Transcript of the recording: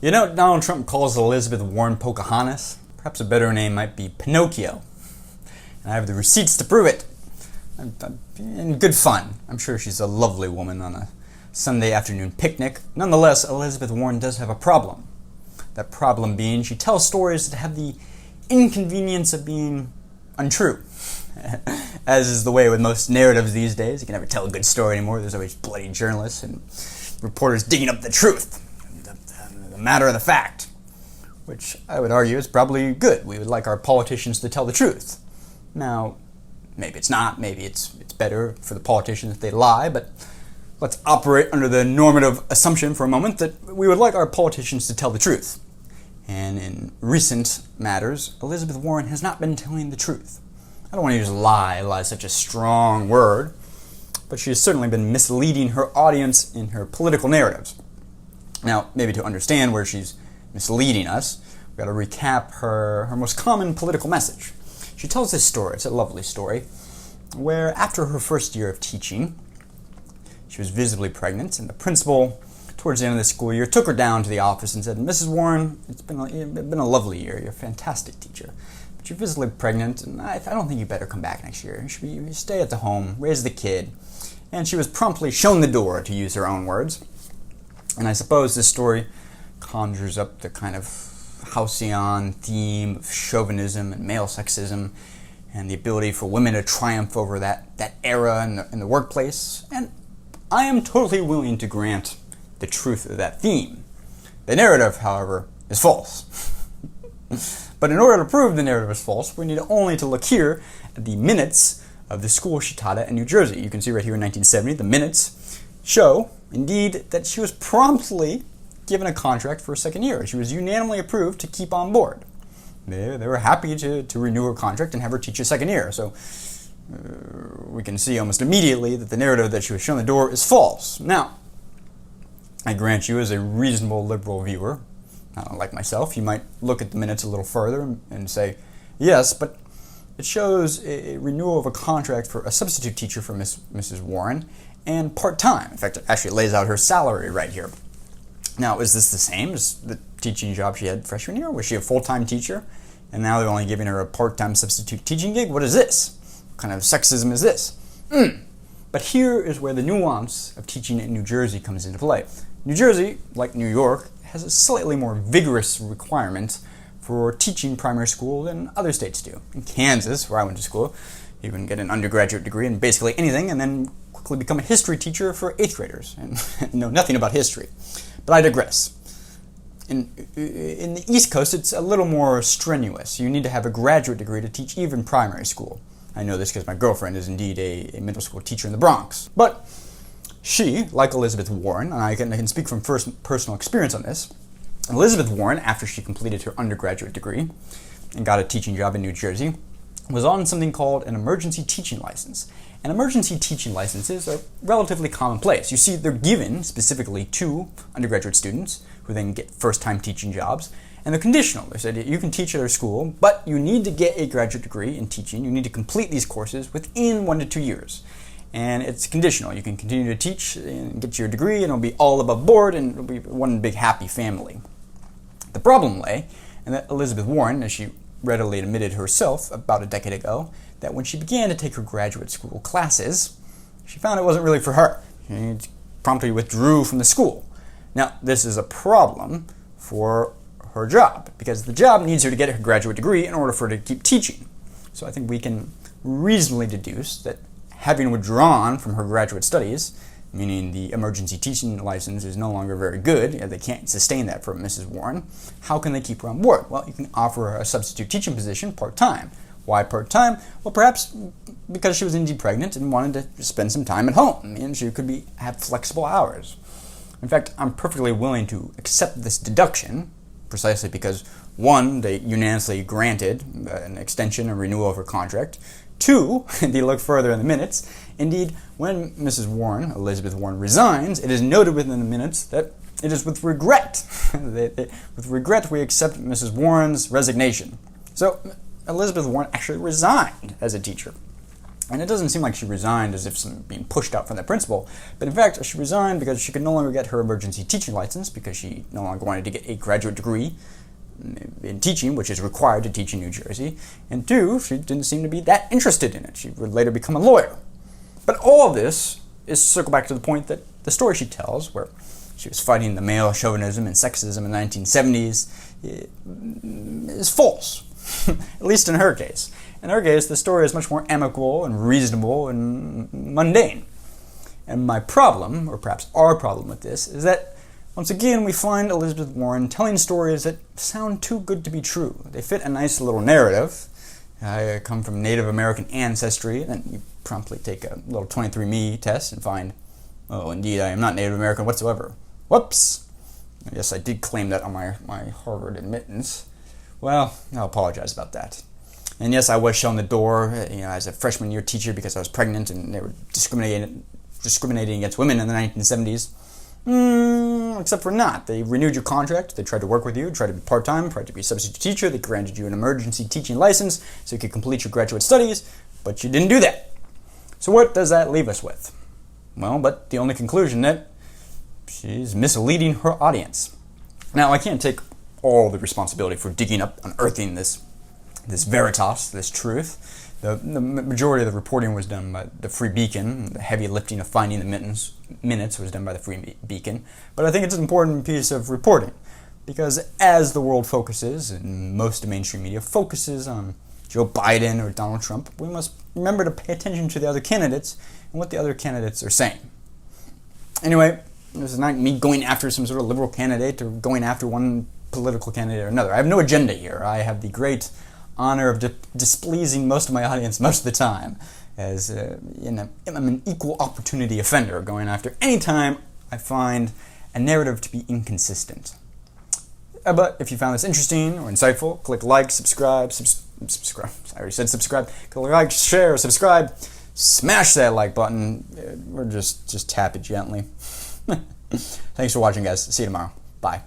You know, Donald Trump calls Elizabeth Warren Pocahontas. Perhaps a better name might be Pinocchio. And I have the receipts to prove it. And good fun. I'm sure she's a lovely woman on a Sunday afternoon picnic. Nonetheless, Elizabeth Warren does have a problem. That problem being she tells stories that have the inconvenience of being untrue. As is the way with most narratives these days. You can never tell a good story anymore. There's always bloody journalists and reporters digging up the truth. The matter of the fact, which I would argue is probably good. We would like our politicians to tell the truth. Now, maybe it's not. Maybe it's better for the politicians if they lie, but let's operate under the normative assumption for a moment that we would like our politicians to tell the truth. And in recent matters, Elizabeth Warren has not been telling the truth. I don't want to use lie is such a strong word, but she has certainly been misleading her audience in her political narratives. Now, maybe to understand where she's misleading us, we've got to recap her most common political message. She tells this story, it's a lovely story, where after her first year of teaching, she was visibly pregnant, and the principal, towards the end of the school year, took her down to the office and said, "Mrs. Warren, it's been a lovely year. You're a fantastic teacher. But you're visibly pregnant, and I don't think you better come back next year. You stay at the home, raise the kid." And she was promptly shown the door, to use her own words. And I suppose this story conjures up the kind of halcyon theme of chauvinism and male sexism and the ability for women to triumph over that era in the workplace. And I am totally willing to grant the truth of that theme. The narrative, however, is false. But in order to prove the narrative is false, we need only to look here at the minutes of the school she taught at in New Jersey. You can see right here in 1970, the minutes show, indeed, that she was promptly given a contract for a second year. She was unanimously approved to keep on board. They were happy to renew her contract and have her teach a second year. So we can see almost immediately that the narrative that she was shown the door is false. Now, I grant you, as a reasonable liberal viewer, like myself, you might look at the minutes a little further and say, yes, but it shows a renewal of a contract for a substitute teacher for Mrs. Warren, and part-time. In fact, it actually lays out her salary right here. Now, is this the same as the teaching job she had freshman year? Was she a full-time teacher, and now they're only giving her a part-time substitute teaching gig? What is this? What kind of sexism is this? But here is where the nuance of teaching in New Jersey comes into play. New Jersey, like New York, has a slightly more vigorous requirement for teaching primary school than other states do. In Kansas, where I went to school, you can get an undergraduate degree in basically anything and then quickly become a history teacher for 8th graders and know nothing about history. But I digress. In the East Coast, it's a little more strenuous. You need to have a graduate degree to teach even primary school. I know this because my girlfriend is indeed a middle school teacher in the Bronx. But she, like Elizabeth Warren, and I can speak from personal experience on this, Elizabeth Warren, after she completed her undergraduate degree and got a teaching job in New Jersey, was on something called an emergency teaching license. And emergency teaching licenses are relatively commonplace. You see, they're given specifically to undergraduate students who then get first-time teaching jobs, and they're conditional. They said you can teach at our school, but you need to get a graduate degree in teaching. You need to complete these courses within 1 to 2 years. And it's conditional. You can continue to teach and get your degree, and it'll be all above board, and it'll be one big happy family. The problem lay in that Elizabeth Warren, as she readily admitted herself about a decade ago, that when she began to take her graduate school classes, she found it wasn't really for her. She promptly withdrew from the school. Now, this is a problem for her job, because the job needs her to get her graduate degree in order for her to keep teaching. So I think we can reasonably deduce that having withdrawn from her graduate studies, meaning the emergency teaching license is no longer very good, they can't sustain that for Mrs. Warren, how can they keep her on board? Well, you can offer her a substitute teaching position part-time. Why part-time? Well, perhaps because she was indeed pregnant and wanted to spend some time at home, and she could have flexible hours. In fact, I'm perfectly willing to accept this deduction, precisely because, one, they unanimously granted an extension and renewal of her contract. Two, indeed, look further in the minutes. Indeed, when Mrs. Warren, Elizabeth Warren, resigns, it is noted within the minutes that it is with regret. With regret, we accept Mrs. Warren's resignation. So, Elizabeth Warren actually resigned as a teacher. And it doesn't seem like she resigned as if being pushed out from the principal, but in fact, she resigned because she could no longer get her emergency teaching license because she no longer wanted to get a graduate degree in teaching, which is required to teach in New Jersey, and 2, she didn't seem to be that interested in it. She would later become a lawyer. But all of this is to circle back to the point that the story she tells, where she was fighting the male chauvinism and sexism in the 1970s, is false, at least in her case. In her case, the story is much more amicable and reasonable and mundane. And my problem, or perhaps our problem with this, is that once again we find Elizabeth Warren telling stories that sound too good to be true. They fit a nice little narrative. I come from Native American ancestry, and then you promptly take a little 23andMe test and find, oh, indeed, I am not Native American whatsoever. Whoops! Yes, I did claim that on my Harvard admittance. Well, I'll apologize about that. And yes, I was shown the door, as a freshman year teacher because I was pregnant and they were discriminating against women in the 1970s. Except for not. They renewed your contract, they tried to work with you, tried to be part-time, tried to be a substitute teacher, they granted you an emergency teaching license so you could complete your graduate studies, but you didn't do that. So what does that leave us with? Well, but the only conclusion that she's misleading her audience. Now, I can't take all the responsibility for digging up, unearthing this veritas, this truth. The majority of the reporting was done by the Free Beacon. The heavy lifting of finding the minutes was done by the Free Beacon. But I think it's an important piece of reporting because as the world focuses, and most of mainstream media focuses on Joe Biden or Donald Trump, we must remember to pay attention to the other candidates and what the other candidates are saying. Anyway, this is not me going after some sort of liberal candidate or going after one political candidate or another. I have no agenda here. I have the great honor of displeasing most of my audience most of the time, as I'm an equal opportunity offender going after any time I find a narrative to be inconsistent. But if you found this interesting or insightful, click like, subscribe. I already said subscribe. Click like, share, subscribe. Smash that like button, or just tap it gently. Thanks for watching, guys. See you tomorrow. Bye.